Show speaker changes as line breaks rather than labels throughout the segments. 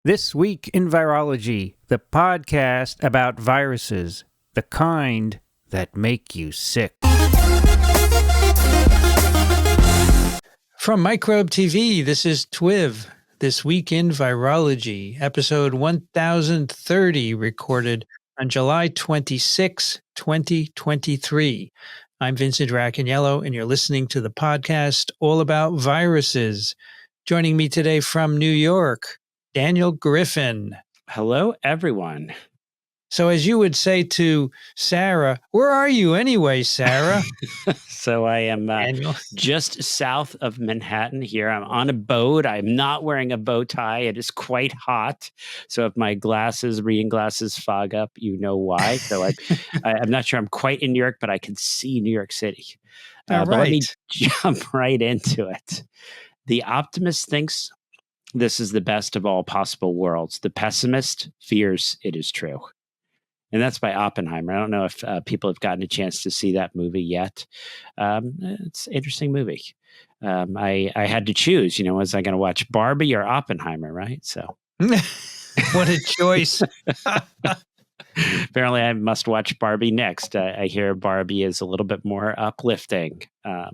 This Week in Virology, the podcast about viruses, the kind that make you sick. From Microbe TV, this is TWiV, This Week in Virology, episode 1030, recorded on July 26, 2023. I'm Vincent Racaniello, and you're listening to the podcast all about viruses. Joining me today from New York, Daniel Griffin.
Hello, everyone.
So as you would say to Sarah, where are you anyway, Sarah?
So I am just south of Manhattan here. I'm on a boat. I'm not wearing a bow tie. It is quite hot. So if my reading glasses fog up, you know why. So I'm not sure I'm quite in New York, but I can see New York City. But let me jump right into it. The optimist thinks this is the best of all possible worlds. The pessimist fears it is true. And that's by Oppenheimer. I don't know if people have gotten a chance to see that movie yet. It's an interesting movie. I had to choose, was I going to watch Barbie or Oppenheimer, right? So,
what a choice.
Apparently, I must watch Barbie next. I hear Barbie is a little bit more uplifting. All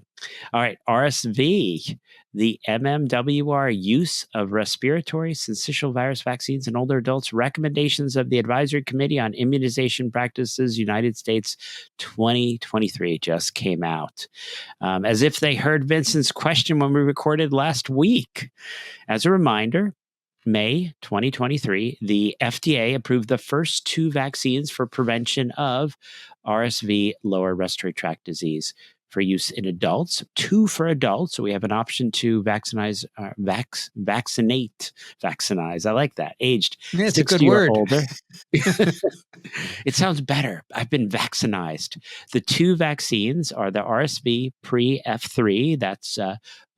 right, RSV, the MMWR use of respiratory syncytial virus vaccines in older adults, recommendations of the Advisory Committee on Immunization Practices, United States 2023 just came out. As if they heard Vincent's question when we recorded last week. As a reminder, May 2023, the FDA approved the first two vaccines for prevention of RSV, lower respiratory tract disease, for use in adults, two for adults. So we have an option to vaccinize. I like that. Aged 60 or older. It sounds better. I've been vaccinized. The two vaccines are the RSV pre-F3. That's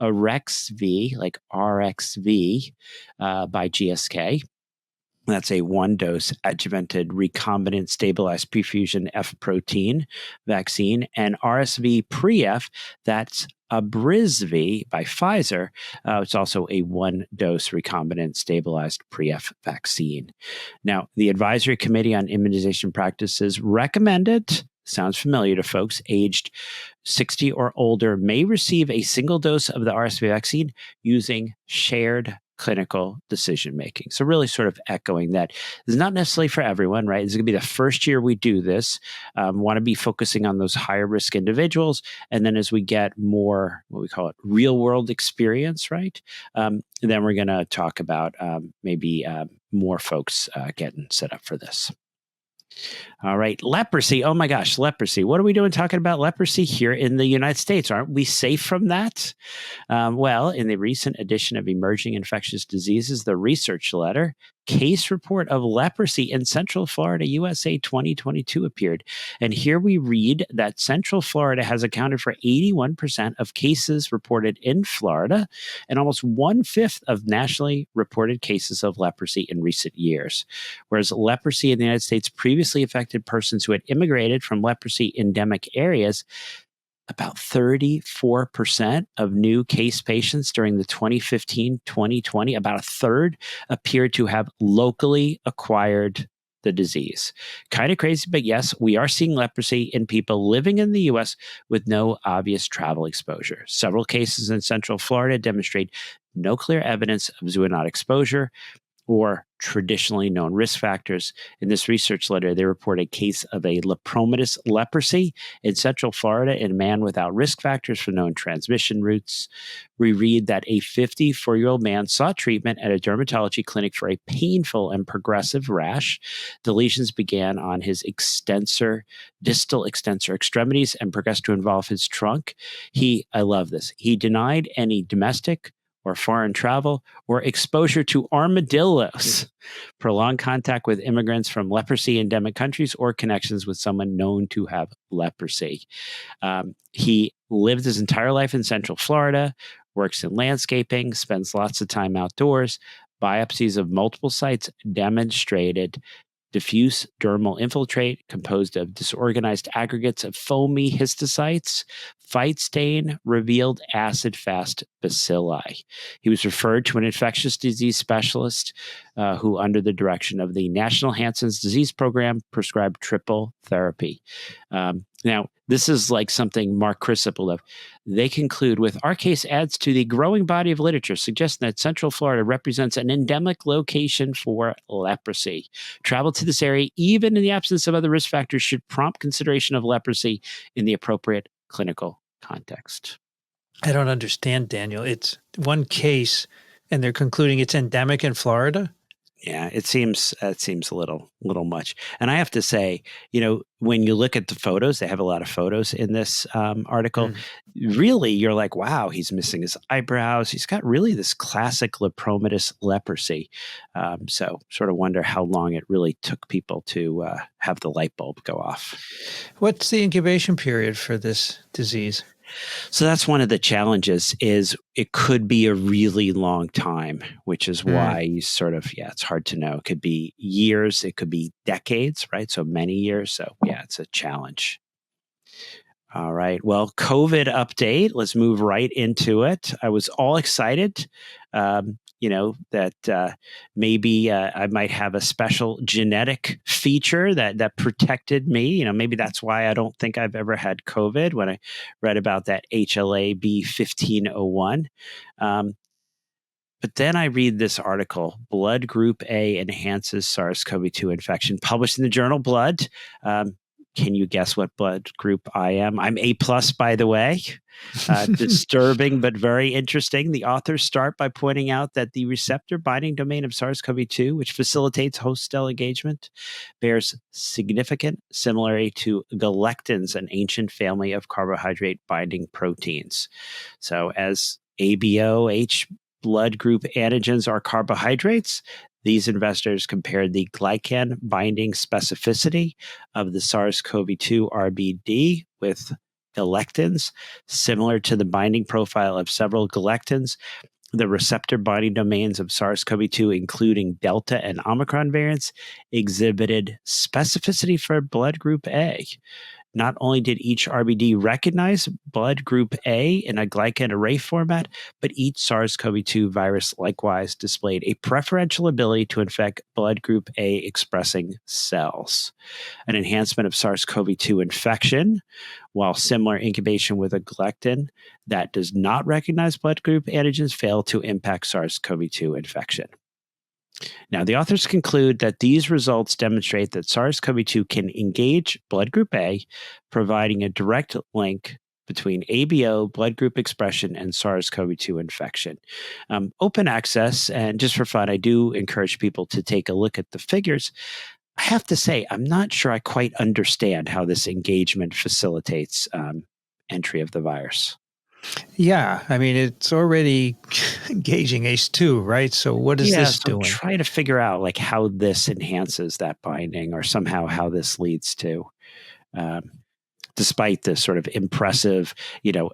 Arexv, like RXV, by GSK. That's a one-dose adjuvanted recombinant stabilized prefusion F protein vaccine. And RSV pre-F, that's Abrisv by Pfizer. It's also a one-dose recombinant stabilized pre-F vaccine. Now, the Advisory Committee on Immunization Practices recommended, sounds familiar to folks, aged 60 or older may receive a single dose of the RSV vaccine using shared clinical decision-making. So really sort of echoing that. It's not necessarily for everyone, right? This is going to be the first year we do this. Want to be focusing on those higher risk individuals. And then as we get more, what we call it, real world experience, right? Then we're going to talk about maybe more folks getting set up for this. All right. Leprosy. Oh my gosh. Leprosy. What are we doing talking about leprosy here in the United States? Aren't we safe from that? Well, in the recent edition of Emerging Infectious Diseases, the research letter, Case Report of Leprosy in Central Florida, USA 2022 appeared. And here we read that Central Florida has accounted for 81% of cases reported in Florida and almost 1/5 of nationally reported cases of leprosy in recent years. Whereas leprosy in the United States previously affected persons who had immigrated from leprosy endemic areas, about 34% of new case patients during the 2015-2020, about a third appeared to have locally acquired the disease. Kind of crazy, but yes, we are seeing leprosy in people living in the U.S. with no obvious travel exposure. Several cases in Central Florida demonstrate no clear evidence of zoonotic exposure or traditionally known risk factors. In this research letter, they report a case of a lepromatous leprosy in Central Florida in a man without risk factors for known transmission routes. We read that a 54-year-old man sought treatment at a dermatology clinic for a painful and progressive rash. The lesions began on his distal extensor extremities and progressed to involve his trunk. I love this, he denied any domestic or foreign travel, or exposure to armadillos, prolonged contact with immigrants from leprosy endemic countries, or connections with someone known to have leprosy. He lived his entire life in Central Florida, works in landscaping, spends lots of time outdoors. Biopsies of multiple sites demonstrated diffuse dermal infiltrate composed of disorganized aggregates of foamy histocytes. Phyte stain revealed acid-fast bacilli. He was referred to an infectious disease specialist who, under the direction of the National Hansen's Disease Program, prescribed triple therapy. Now, this is like something Mark Crisip of. They conclude with, our case adds to the growing body of literature suggesting that Central Florida represents an endemic location for leprosy. Travel to this area, even in the absence of other risk factors, should prompt consideration of leprosy in the appropriate clinical context.
I don't understand, Daniel. It's one case, and they're concluding it's endemic in Florida?
Yeah, it seems a little much. And I have to say, when you look at the photos, they have a lot of photos in this article. Really, you're like, wow, he's missing his eyebrows. He's got really this classic lepromatous leprosy. So sort of wonder how long it really took people to have the light bulb go off.
What's the incubation period for this disease?
So that's one of the challenges, is it could be a really long time, which is why you sort of, it's hard to know. It could be years, it could be decades, right? So many years. So it's a challenge. All right. Well, COVID update. Let's move right into it. I was all excited, that maybe I might have a special genetic feature that protected me. Maybe that's why I don't think I've ever had COVID, when I read about that HLA-B 1501. But then I read this article, Blood Group A Enhances SARS-CoV-2 Infection, published in the journal Blood. Can you guess what blood group I am? I'm A+, by the way. Disturbing, but very interesting. The authors start by pointing out that the receptor binding domain of SARS-CoV-2, which facilitates host cell engagement, bears significant similarity to galectins, an ancient family of carbohydrate binding proteins. So as ABOH blood group antigens are carbohydrates, these investors compared the glycan binding specificity of the SARS-CoV-2 RBD with galectins, similar to the binding profile of several galectins. The receptor binding domains of SARS-CoV-2, including Delta and Omicron variants, exhibited specificity for blood group A. Not only did each RBD recognize blood group A in a glycan array format, but each SARS-CoV-2 virus likewise displayed a preferential ability to infect blood group A expressing cells. An enhancement of SARS-CoV-2 infection, while similar incubation with a galectin that does not recognize blood group antigens, failed to impact SARS-CoV-2 infection. Now, the authors conclude that these results demonstrate that SARS-CoV-2 can engage blood group A, providing a direct link between ABO, blood group expression, and SARS-CoV-2 infection. Open access, and just for fun, I do encourage people to take a look at the figures. I have to say, I'm not sure I quite understand how this engagement facilitates entry of the virus.
Yeah, I mean, it's already engaging ACE2, right? So what is this doing?
Try to figure out how this enhances that binding, or somehow how this leads to, despite this sort of impressive,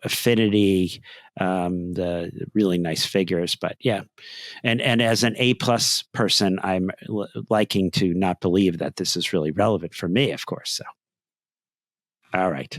affinity, the really nice figures. But yeah, and as an A+ person, I'm liking to not believe that this is really relevant for me, of course. So, all right.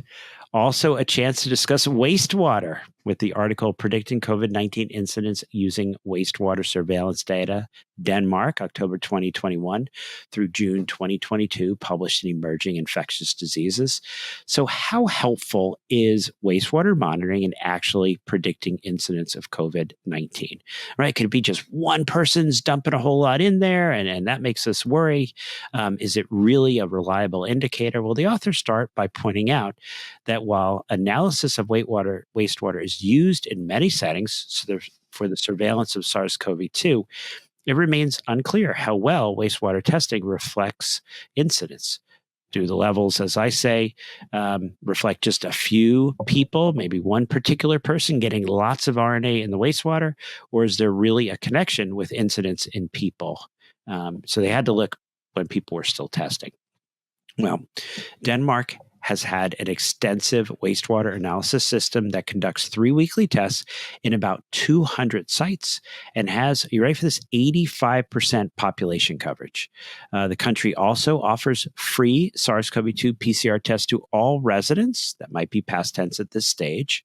Also, a chance to discuss wastewater with the article Predicting COVID-19 Incidence Using Wastewater Surveillance Data, Denmark, October 2021 through June 2022, published in Emerging Infectious Diseases. So how helpful is wastewater monitoring in actually predicting incidence of COVID-19? Right? Could it be just one person's dumping a whole lot in there, and that makes us worry? Is it really a reliable indicator? Well, the authors start by pointing out that while analysis of wastewater is used in many settings for the surveillance of SARS-CoV-2, it remains unclear how well wastewater testing reflects incidence. Do the levels, as I say, reflect just a few people, maybe one particular person getting lots of RNA in the wastewater, or is there really a connection with incidence in people? So they had to look when people were still testing. Well, Denmark has had an extensive wastewater analysis system that conducts 3 weekly tests in about 200 sites and has, you ready for this, 85% population coverage. The country also offers free SARS-CoV-2 PCR tests to all residents. That might be past tense at this stage.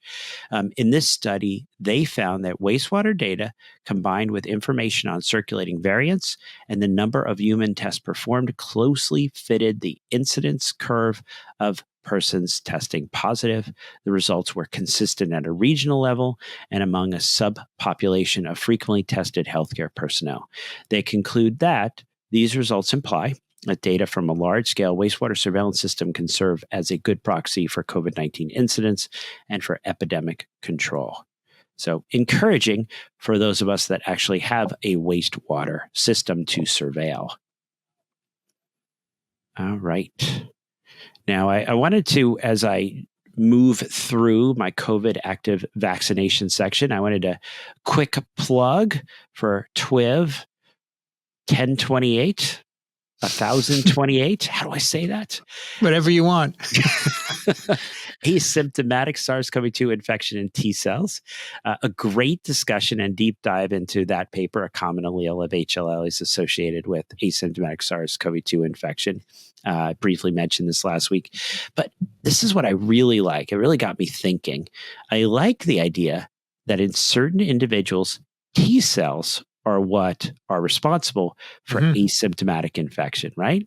In this study, they found that wastewater data combined with information on circulating variants and the number of human tests performed closely fitted the incidence curve of persons testing positive. The results were consistent at a regional level and among a subpopulation of frequently tested healthcare personnel. They conclude that these results imply that data from a large-scale wastewater surveillance system can serve as a good proxy for COVID-19 incidence and for epidemic control. So encouraging for those of us that actually have a wastewater system to surveil. All right. Now, I wanted to, as I move through my COVID active vaccination section, I wanted a quick plug for TWiV 1028. 1028. How do I say that?
Whatever you want.
Asymptomatic SARS-CoV-2 infection in T cells. A great discussion and deep dive into that paper, a common allele of HLA is associated with asymptomatic SARS-CoV-2 infection. I briefly mentioned this last week, but this is what I really like. It really got me thinking. I like the idea that in certain individuals, T cells are what are responsible for asymptomatic infection, right?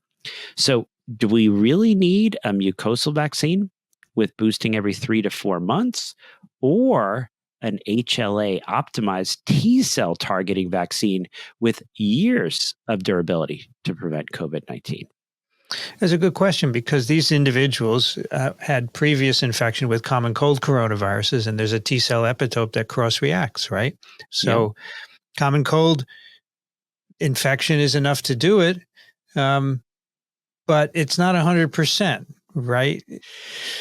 So do we really need a mucosal vaccine with boosting every 3 to 4 months, or an HLA optimized T cell targeting vaccine with years of durability to prevent COVID-19?
That's a good question, because these individuals had previous infection with common cold coronaviruses, and there's a T cell epitope that cross-reacts, right? So common cold infection is enough to do it, but it's not 100%, right?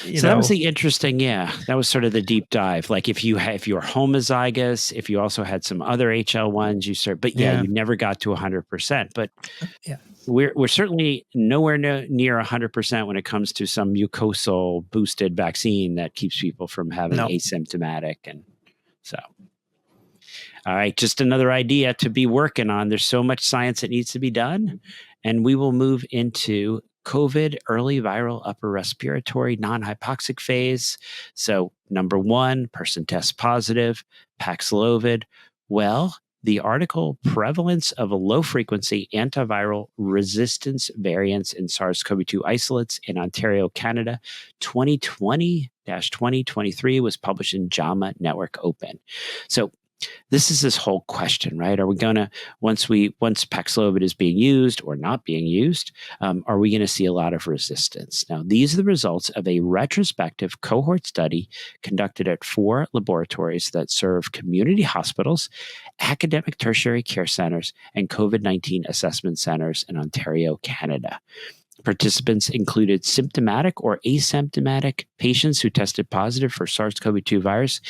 That was the interesting, that was sort of the deep dive. Like if you're homozygous, if you also had some other HL1s, you never got to 100%. But we're certainly nowhere near 100% when it comes to some mucosal boosted vaccine that keeps people from having asymptomatic. And so, all right, just another idea to be working on. There's so much science that needs to be done, and we will move into COVID early viral upper respiratory non-hypoxic phase. So number 1, person tests positive, Paxlovid. Well, the article Prevalence of a Low Frequency Antiviral Resistance Variants in SARS-CoV-2 Isolates in Ontario, Canada, 2020-2023 was published in JAMA Network Open. So this is this whole question, right? Are we going to, once Paxlovid is being used or not being used, are we going to see a lot of resistance? Now, these are the results of a retrospective cohort study conducted at 4 laboratories that serve community hospitals, academic tertiary care centers, and COVID-19 assessment centers in Ontario, Canada. Participants included symptomatic or asymptomatic patients who tested positive for SARS-CoV-2 virus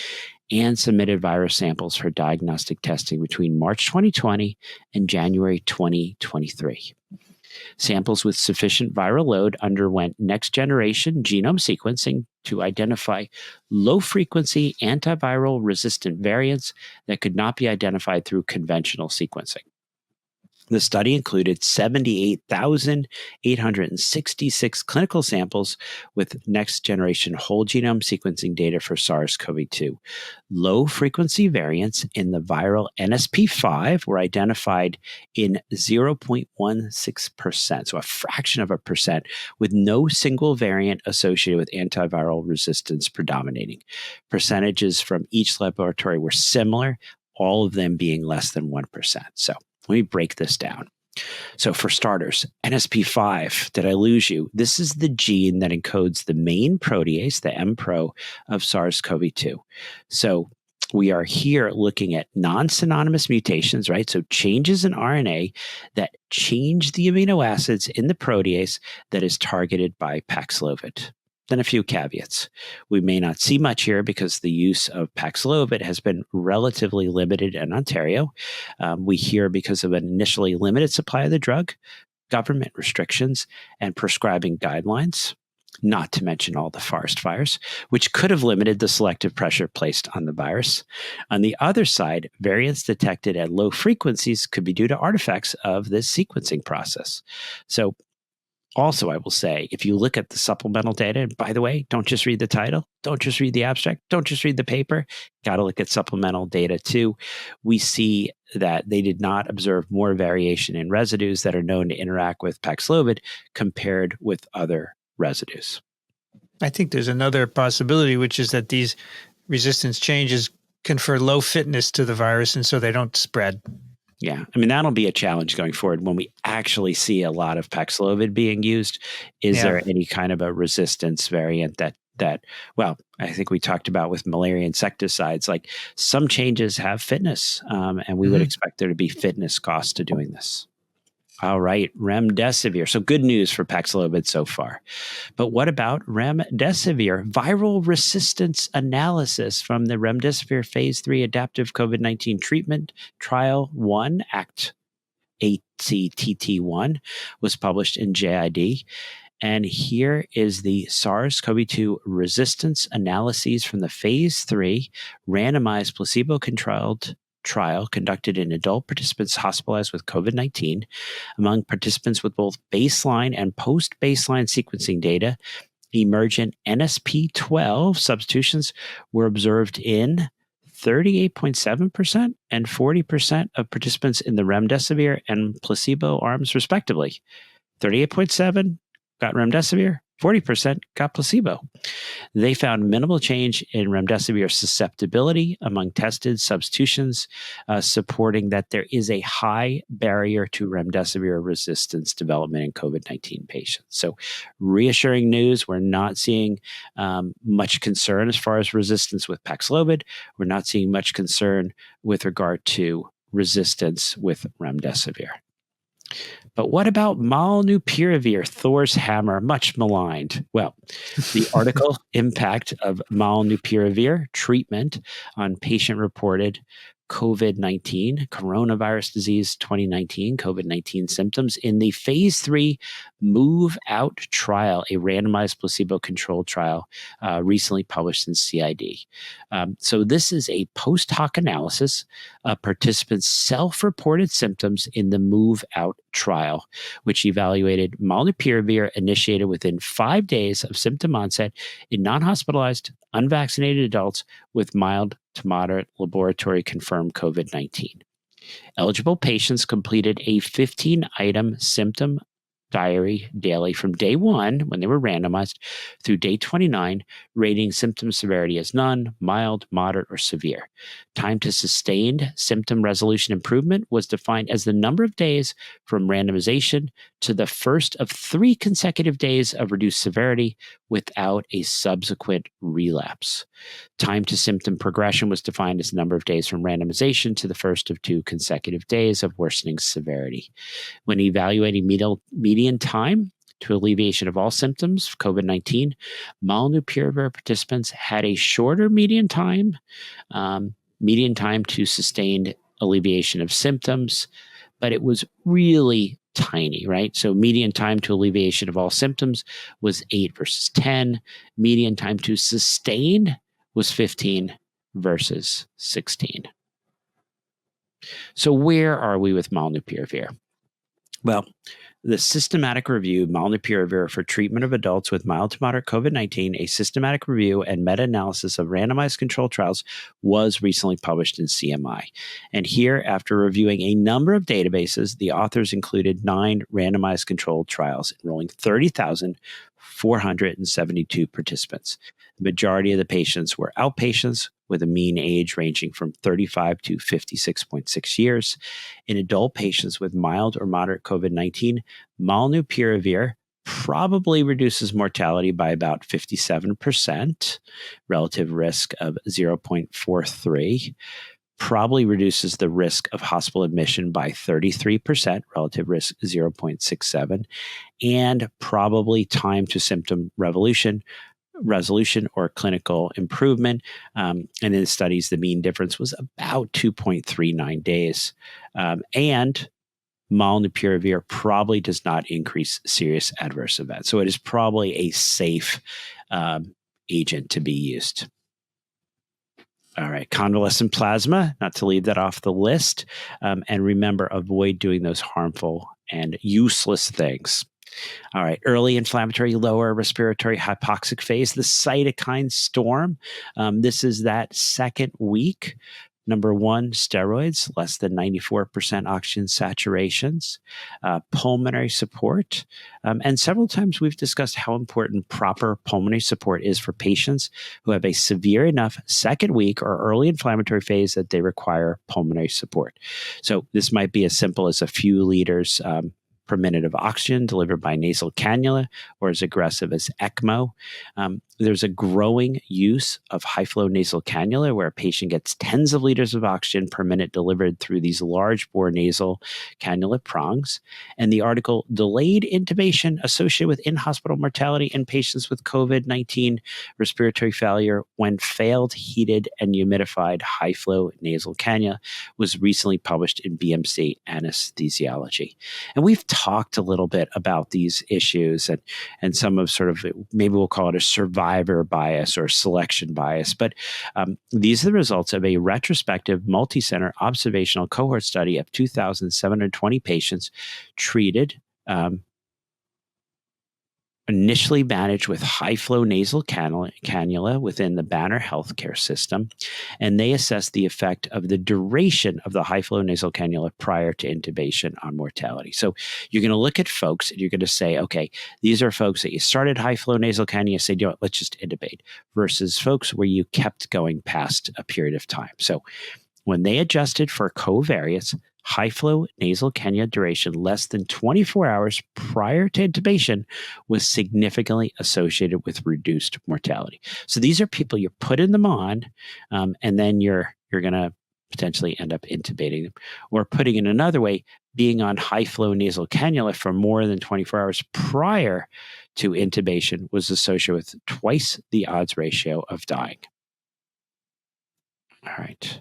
and submitted virus samples for diagnostic testing between March 2020 and January 2023. Samples with sufficient viral load underwent next-generation genome sequencing to identify low-frequency antiviral resistant variants that could not be identified through conventional sequencing. The study included 78,866 clinical samples with next-generation whole genome sequencing data for SARS-CoV-2. Low-frequency variants in the viral NSP5 were identified in 0.16%, so a fraction of a percent, with no single variant associated with antiviral resistance predominating. Percentages from each laboratory were similar, all of them being less than 1%. So let me break this down. So for starters, NSP5, did I lose you? This is the gene that encodes the main protease, the MPRO of SARS-CoV-2. So we are here looking at non-synonymous mutations, right? So changes in RNA that change the amino acids in the protease that is targeted by Paxlovid. Then a few caveats. We may not see much here because the use of Paxlovid has been relatively limited in Ontario. We hear because of an initially limited supply of the drug, government restrictions, and prescribing guidelines. not to mention all the forest fires, which could have limited the selective pressure placed on the virus. On the other side, variants detected at low frequencies could be due to artifacts of this sequencing process. So also, I will say, if you look at the supplemental data, and by the way, don't just read the title, don't just read the abstract, don't just read the paper, got to look at supplemental data too. We see that they did not observe more variation in residues that are known to interact with Paxlovid compared with other residues.
I think there's another possibility, which is that these resistance changes confer low fitness to the virus, and so they don't spread.
Yeah, I mean, that'll be a challenge going forward when we actually see a lot of Paxlovid being used. Is there any kind of a resistance variant that, well, I think we talked about with malaria insecticides, like some changes have fitness, and we would expect there to be fitness costs to doing this. All right, Remdesivir. So good news for Paxlovid so far. But what about Remdesivir? Viral resistance analysis from the Remdesivir phase 3 adaptive COVID-19 treatment trial 1, ACTT1, was published in JID. And here is the SARS-CoV-2 resistance analyses from the phase 3 randomized placebo-controlled trial conducted in adult participants hospitalized with COVID-19. Among participants with both baseline and post-baseline sequencing data, emergent NSP12 substitutions were observed in 38.7% and 40% of participants in the Remdesivir and placebo arms, respectively. 38.7 got Remdesivir, 40% got placebo. They found minimal change in Remdesivir susceptibility among tested substitutions, supporting that there is a high barrier to Remdesivir resistance development in COVID-19 patients. So reassuring news, we're not seeing much concern as far as resistance with Paxlovid. We're not seeing much concern with regard to resistance with Remdesivir. But what about Molnupiravir, Thor's hammer, much maligned? Well, the article Impact of Molnupiravir Treatment on Patient-Reported COVID-19, Coronavirus Disease 2019, COVID-19 Symptoms in the phase 3 Move Out trial, a randomized placebo-controlled trial recently published in CID. So this is a post hoc analysis of participants' self-reported symptoms in the Move Out trial, which evaluated Molnupiravir initiated within 5 days of symptom onset in non-hospitalized, unvaccinated adults with mild to moderate laboratory confirmed COVID-19. Eligible patients completed a 15-item symptom diary daily from day 1, when they were randomized, through day 29, rating symptom severity as none, mild, moderate, or severe. Time to sustained symptom resolution improvement was defined as the number of days from randomization to the first of 3 consecutive days of reduced severity without a subsequent relapse. Time to symptom progression was defined as the number of days from randomization to the first of 2 consecutive days of worsening severity. When evaluating median time to alleviation of all symptoms of COVID-19, Molnupiravir participants had a shorter median time to sustained alleviation of symptoms, but it was really tiny, right? So median time to alleviation of all symptoms was 8 versus 10. Median time to sustained was 15 versus 16. So where are we with Molnupiravir? Well, the systematic review, Molnupiravir for treatment of adults with mild to moderate COVID-19, a systematic review and meta-analysis of randomized controlled trials, was recently published in CMI. And here, after reviewing a number of databases, the authors included 9 randomized controlled trials enrolling 30,472 participants. The majority of the patients were outpatients with a mean age ranging from 35 to 56.6 years. In adult patients with mild or moderate COVID-19, Molnupiravir probably reduces mortality by about 57%, relative risk of 0.43, probably reduces the risk of hospital admission by 33%, relative risk 0.67, and probably time to symptom resolution or clinical improvement. And in the studies, the mean difference was about 2.39 days. And Molnupiravir probably does not increase serious adverse events. So it is probably a safe agent to be used. All right, convalescent plasma, not to leave that off the list. And remember, avoid doing those harmful and useless things. All right, early inflammatory, lower respiratory hypoxic phase, the cytokine storm. This is that second week. Number one, steroids, less than 94% oxygen saturations, pulmonary support. And several times we've discussed how important proper pulmonary support is for patients who have a severe enough second week or early inflammatory phase that they require pulmonary support. So this might be as simple as a few liters per minute of oxygen delivered by nasal cannula, or as aggressive as ECMO. There's a growing use of high-flow nasal cannula where a patient gets tens of liters of oxygen per minute delivered through these large bore nasal cannula prongs. And the article, Delayed Intubation Associated with In-Hospital Mortality in Patients with COVID-19 Respiratory Failure When Failed Heated and Humidified High-Flow Nasal Cannula, was recently published in BMC Anesthesiology. And we've talked a little bit about these issues and some of sort of, maybe we'll call it a survival bias or selection bias. But these are the results of a retrospective multi-center observational cohort study of 2,720 patients treated, initially managed with high-flow nasal cannula within the Banner healthcare system, and they assessed the effect of the duration of the high-flow nasal cannula prior to intubation on mortality. So you're going to look at folks and you're going to say, okay, these are folks that you started high-flow nasal cannula, say, you know what, let's just intubate, versus folks where you kept going past a period of time. So when they adjusted for covariates, high-flow nasal cannula duration less than 24 hours prior to intubation was significantly associated with reduced mortality. So these are people you're putting them on, and then you're going to potentially end up intubating them. Or putting it another way, being on high-flow nasal cannula for more than 24 hours prior to intubation was associated with twice the odds ratio of dying. All right.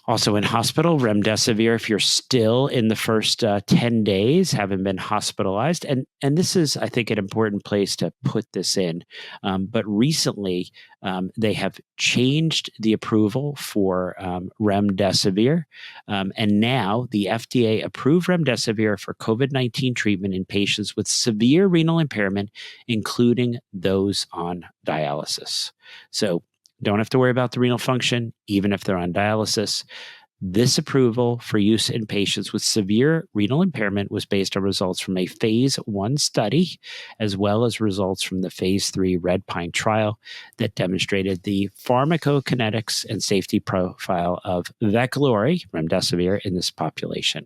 Also in hospital, Remdesivir, if you're still in the first 10 days, haven't been hospitalized. And this is, I think, an important place to put this in. But recently, they have changed the approval for Remdesivir. And now the FDA approved Remdesivir for COVID-19 treatment in patients with severe renal impairment, including those on dialysis. So don't have to worry about the renal function, even if they're on dialysis. This approval for use in patients with severe renal impairment was based on results from a phase 1 study, as well as results from the phase 3 Red Pine trial that demonstrated the pharmacokinetics and safety profile of Veklury, Remdesivir, in this population.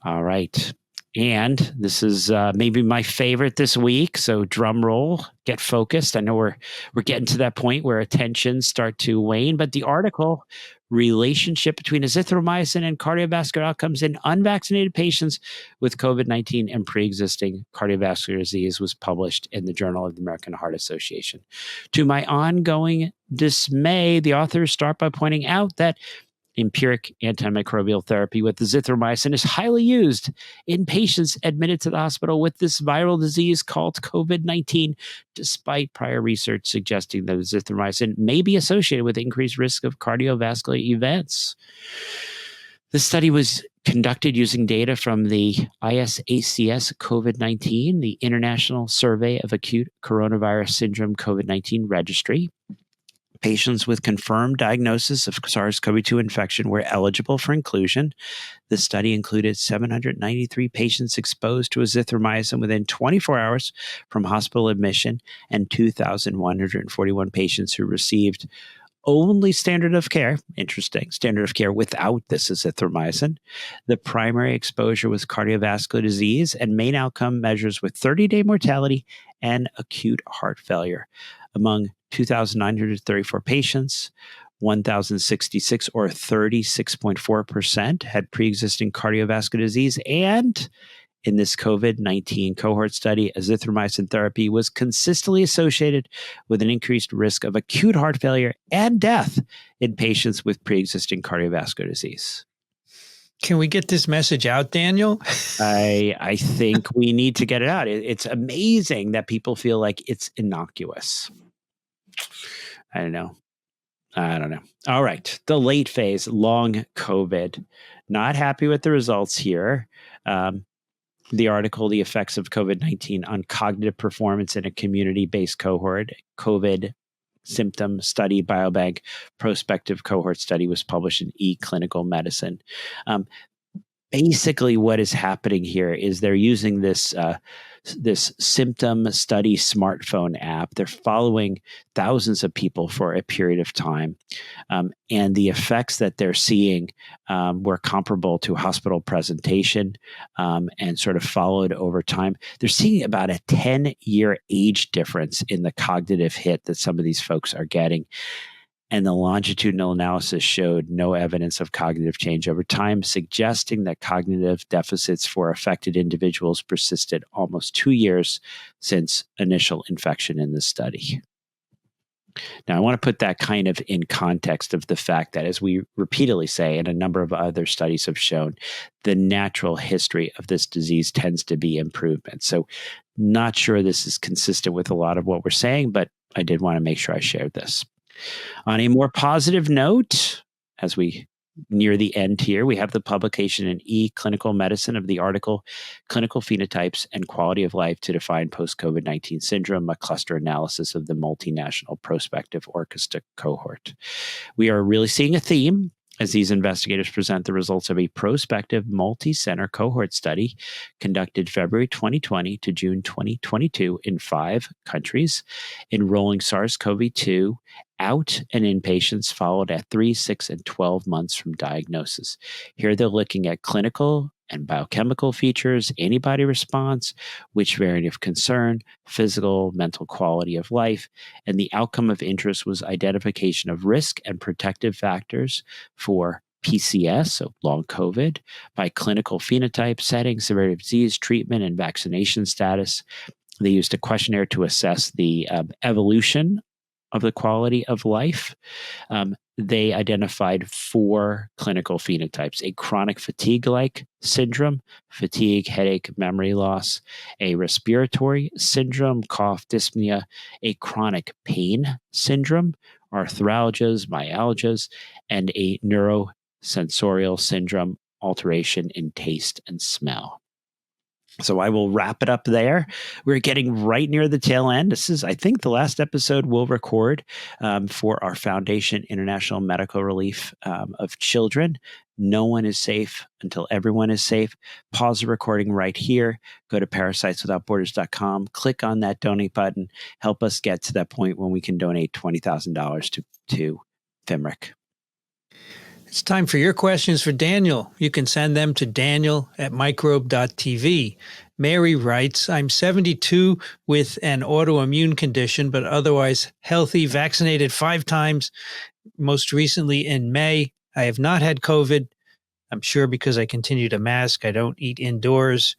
All right. And this is maybe my favorite this week. So drum roll, get focused. I know we're getting to that point where attentions start to wane, but the article, Relationship Between Azithromycin and Cardiovascular Outcomes in Unvaccinated Patients with COVID-19 and Preexisting Cardiovascular Disease, was published in the Journal of the American Heart Association. To my ongoing dismay, the authors start by pointing out that empiric antimicrobial therapy with azithromycin is highly used in patients admitted to the hospital with this viral disease called COVID-19, despite prior research suggesting that azithromycin may be associated with increased risk of cardiovascular events. The study was conducted using data from the ISACS COVID-19, the International Survey of Acute Coronavirus Syndrome COVID-19 Registry. Patients with confirmed diagnosis of SARS-CoV-2 infection were eligible for inclusion. The study included 793 patients exposed to azithromycin within 24 hours from hospital admission and 2,141 patients who received only standard of care, interesting, standard of care without this azithromycin. The primary exposure was cardiovascular disease and main outcome measures with 30-day mortality and acute heart failure. Among 2,934 patients, 1,066 or 36.4% had pre-existing cardiovascular disease. And in this COVID-19 cohort study, azithromycin therapy was consistently associated with an increased risk of acute heart failure and death in patients with pre-existing cardiovascular disease.
Can we get this message out, Daniel?
I think we need to get it out. It's amazing that people feel like it's innocuous. I don't know. All right. The late phase, long COVID. Not happy with the results here. The article, The Effects of COVID-19 on Cognitive Performance in a Community-Based Cohort, COVID Symptom Study Biobank Prospective Cohort Study, was published in eClinical Medicine. Basically, what is happening here is they're using this symptom study smartphone app. They're following thousands of people for a period of time, and the effects that they're seeing were comparable to hospital presentation and sort of followed over time. They're seeing about a 10-year age difference in the cognitive hit that some of these folks are getting. And the longitudinal analysis showed no evidence of cognitive change over time, suggesting that cognitive deficits for affected individuals persisted almost 2 years since initial infection in the study. Now, I want to put that kind of in context of the fact that, as we repeatedly say, and a number of other studies have shown, the natural history of this disease tends to be improvement. So, not sure this is consistent with a lot of what we're saying, but I did want to make sure I shared this. On a more positive note, as we near the end here, we have the publication in eClinical Medicine of the article, Clinical Phenotypes and Quality of Life to Define Post-COVID-19 Syndrome, a cluster analysis of the multinational prospective orchestra cohort. We are really seeing a theme as these investigators present the results of a prospective multi-center cohort study conducted February 2020 to June 2022 in 5 countries, enrolling SARS-CoV-2 out and in patients followed at 3, 6, and 12 months from diagnosis. Here they're looking at clinical and biochemical features, antibody response, which variant of concern, physical, mental quality of life, and the outcome of interest was identification of risk and protective factors for PCS, so long COVID, by clinical phenotype, setting, severity of disease, treatment, and vaccination status. They used a questionnaire to assess the evolution of the quality of life. They identified 4 clinical phenotypes: a chronic fatigue-like syndrome, fatigue, headache, memory loss, a respiratory syndrome, cough, dyspnea, a chronic pain syndrome, arthralgias, myalgias, and a neurosensorial syndrome, alteration in taste and smell. So I will wrap it up there. We're getting right near the tail end. This is, I think, the last episode we'll record for our Foundation International Medical Relief of Children. No one is safe until everyone is safe. Pause the recording right here. Go to parasiteswithoutborders.com. Click on that donate button. Help us get to that point when we can donate $20,000 to FIMRIC.
It's time for your questions for Daniel. You can send them to daniel@microbe.tv. Mary writes, I'm 72 with an autoimmune condition, but otherwise healthy, vaccinated 5 times, most recently in May. I have not had COVID. I'm sure because I continue to mask. I don't eat indoors.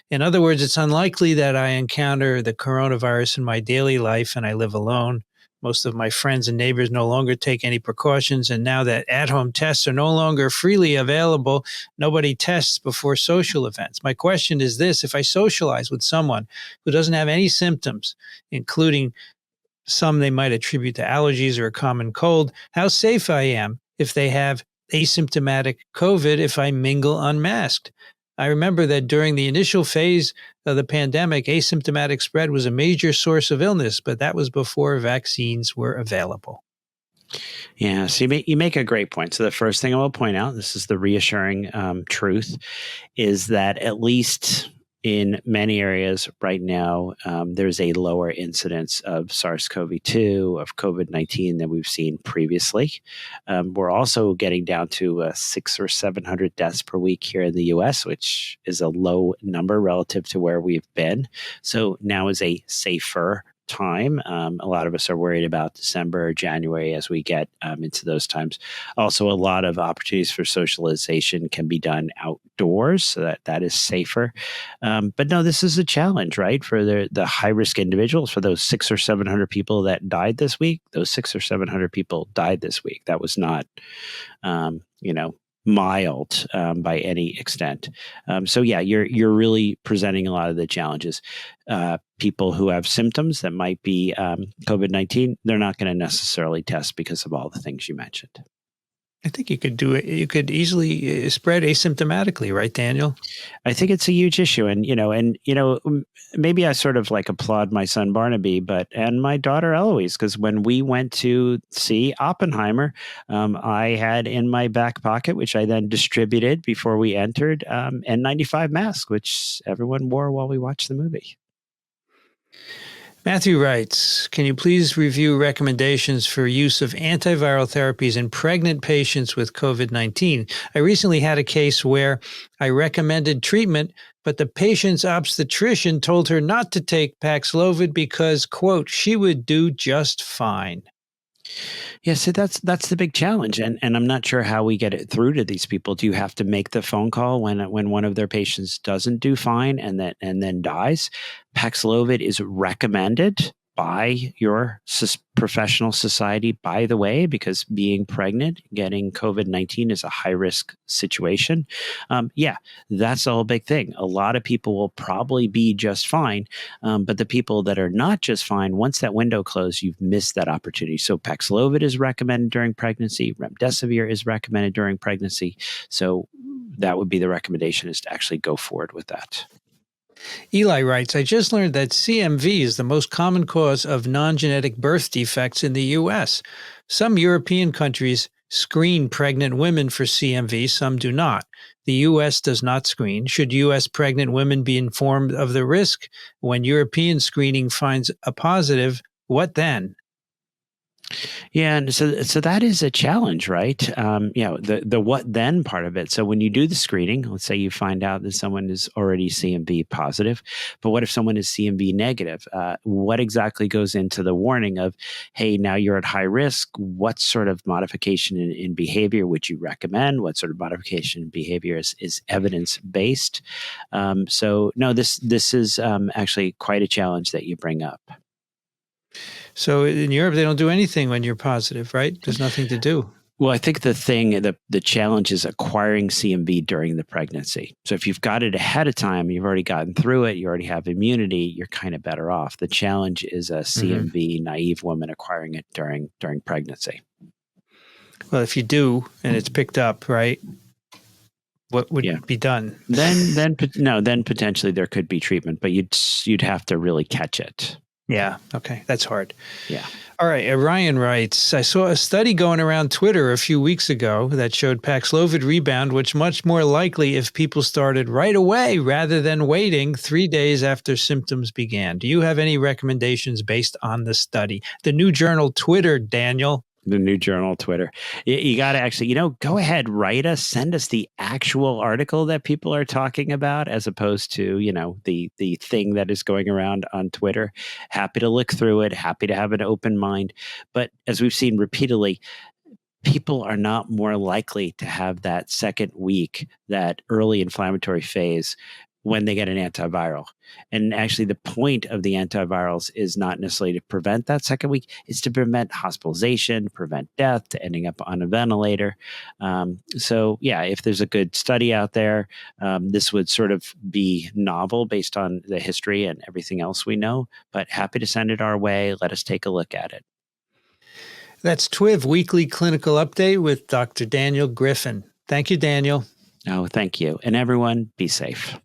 In other words, it's unlikely that I encounter the coronavirus in my daily life, and I live alone. Most of my friends and neighbors no longer take any precautions, and now that at-home tests are no longer freely available, nobody tests before social events. My question is this: if I socialize with someone who doesn't have any symptoms, including some they might attribute to allergies or a common cold, how safe I am if they have asymptomatic COVID if I mingle unmasked? I remember that during the initial phase of the pandemic, asymptomatic spread was a major source of illness, but that was before vaccines were available.
Yeah, so you make a great point. So the first thing I will point out, this is the reassuring truth, is that at least in many areas right now, there's a lower incidence of SARS-CoV-2, of COVID-19 than we've seen previously. We're also getting down to 600 or 700 deaths per week here in the U.S., which is a low number relative to where we've been. So now is a safer time. A lot of us are worried about December or January as we get into those times. Also, a lot of opportunities for socialization can be done outdoors, so that is safer. But no, this is a challenge, right? For the high-risk individuals, for those 600 or 700 people that died this week, those 600 or 700 people died this week. That was not, mild by any extent. So yeah, you're really presenting a lot of the challenges. People who have symptoms that might be COVID-19, they're not going to necessarily test because of all the things you mentioned.
I think you could do it. You could easily spread asymptomatically, right, Daniel?
I think it's a huge issue, and maybe I sort of like applaud my son Barnaby, and my daughter Eloise, because when we went to see Oppenheimer, I had in my back pocket, which I then distributed before we entered, N95 mask, which everyone wore while we watched the movie.
Matthew writes, can you please review recommendations for use of antiviral therapies in pregnant patients with COVID-19? I recently had a case where I recommended treatment, but the patient's obstetrician told her not to take Paxlovid because, quote, she would do just fine.
Yeah, so that's the big challenge, and I'm not sure how we get it through to these people. Do you have to make the phone call when one of their patients doesn't do fine and then dies? Paxlovid is recommended by your professional society, by the way, because being pregnant, getting COVID-19 is a high risk situation. Yeah, that's the whole big thing. A lot of people will probably be just fine, but the people that are not just fine, once that window closed, you've missed that opportunity. So Paxlovid is recommended during pregnancy. Remdesivir is recommended during pregnancy. So that would be the recommendation, is to actually go forward with that.
Eli writes, I just learned that CMV is the most common cause of non-genetic birth defects in the U.S. Some European countries screen pregnant women for CMV, some do not. The U.S. does not screen. Should U.S. pregnant women be informed of the risk? When European screening finds a positive, what then?
Yeah, and so that is a challenge, right? The what then part of it. So when you do the screening, let's say you find out that someone is already CMV positive, but what if someone is CMV negative? What exactly goes into the warning of, hey, now you're at high risk? What sort of modification in behavior would you recommend? What sort of modification in behavior is evidence based? So no, this is actually quite a challenge that you bring up.
So in Europe, they don't do anything when you're positive, right? There's nothing to do.
Well, I think the challenge is acquiring CMV during the pregnancy. So if you've got it ahead of time, you've already gotten through it, you already have immunity, you're kind of better off. The challenge is a CMV naive woman acquiring it during pregnancy.
Well, if you do, and it's picked up, right? What would be done?
Then potentially there could be treatment, but you'd have to really catch it.
Yeah. Okay. That's hard.
Yeah.
All right. Ryan writes, I saw a study going around Twitter a few weeks ago that showed Paxlovid rebound, which much more likely if people started right away rather than waiting 3 days after symptoms began. Do you have any recommendations based on the study? The New Journal Twitter, Daniel.
The New Journal Twitter. You got to actually, go ahead, write us, send us the actual article that people are talking about, as opposed to, the thing that is going around on Twitter. Happy to look through it, happy to have an open mind. But as we've seen repeatedly, people are not more likely to have that second week, that early inflammatory phase, when they get an antiviral. And actually the point of the antivirals is not necessarily to prevent that second week, it's to prevent hospitalization, prevent death, to ending up on a ventilator. So yeah, if there's a good study out there, this would sort of be novel based on the history and everything else we know, but happy to send it our way. Let us take a look at it.
That's TWiV Weekly Clinical Update with Dr. Daniel Griffin. Thank you, Daniel.
Oh, thank you. And everyone, be safe.